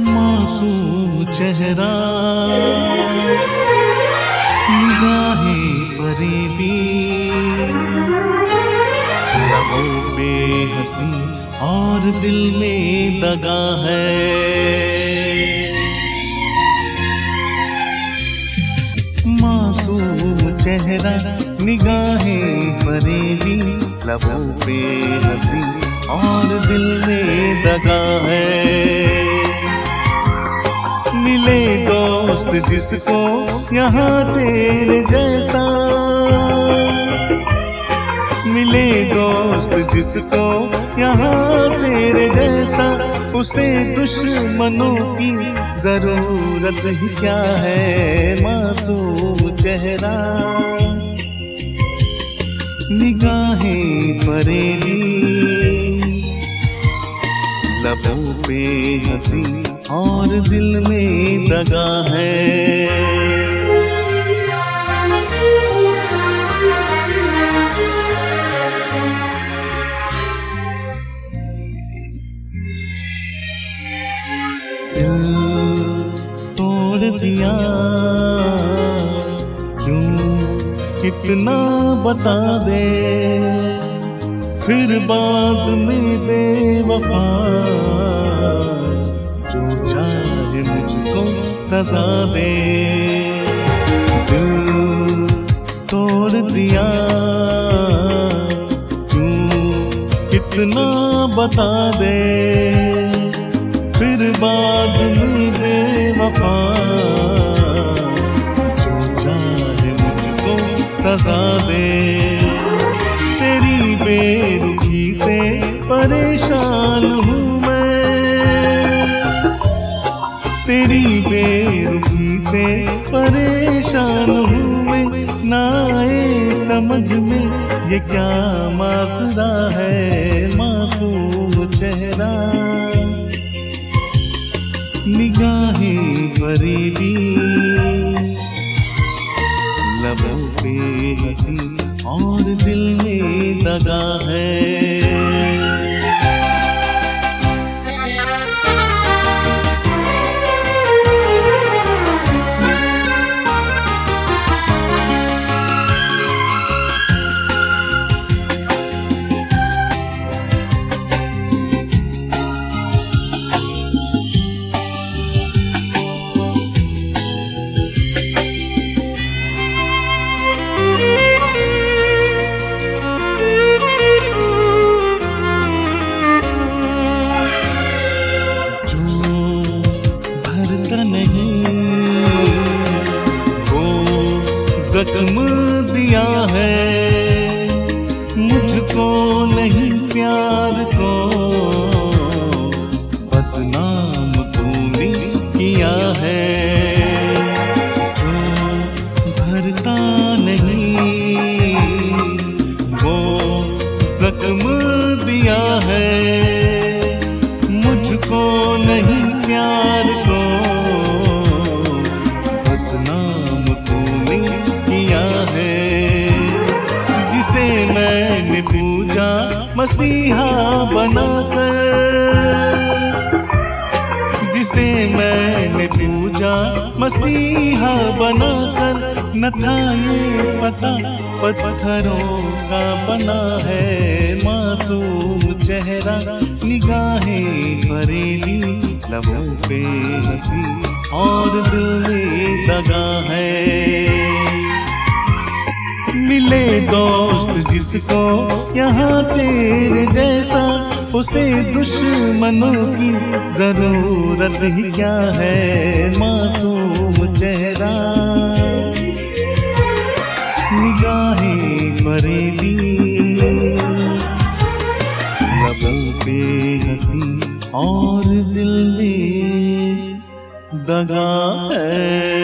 मासूम चेहरा, निगाहें फरेबी, लबों पे हंसी और दिल में दगा है। मासूम चेहरा, निगाहें फरेबी, लबों पे हंसी और दिल में दगा है। मिले दोस्त जिसको यहाँ तेरे जैसा, मिले दोस्त जिसको यहाँ तेरे जैसा, उसे दुश्मनों की जरूरत ही क्या है। मासूम चेहरा, निगाहें फरेबी, लबों पे हंसी और दिल में दगा है। तोड़ दिया क्यों कितना बता दे, फिर बाद में बेवफा जो चाहे मुझको सजा दे। दिल तोड़ दिया क्यों कितना बता दे, फिर बाद में बेवफा जो चाहे मुझको सजा दे। तेरी बेरुखी से परेशान हूँ मैं, तेरी बेरुखी से परेशान हूँ मैं, ना आए समझ में ये क्या माजरा है। मासूम चेहरा, निगाहें फरेबी, लबों पे हंसी और दिल में दगा है। जख्म दिया है मुझको नहीं प्यार को, बदनाम तूने किया है। जो भरता नहीं वो जख्म दिया है मुझको नहीं प्यार को, बदनाम तूने किया है। जिसे मैंने पूजा मसीहा बनाकर, जिसे मैंने पूजा मसीहा बनाकर, न था ये पता पत्थरों का बना है। मासूम चेहरा, निगाहें फरेबी, लबों पे हंसी और दिल में दगा है। मिले दोस्त जिसको यहाँ तेरे जैसा, उसे दुश्मनों की जरूरत ही क्या है। मासूम चेहरा, निगाहें फरेबी, लबों पे हंसी और दिल में दगा है।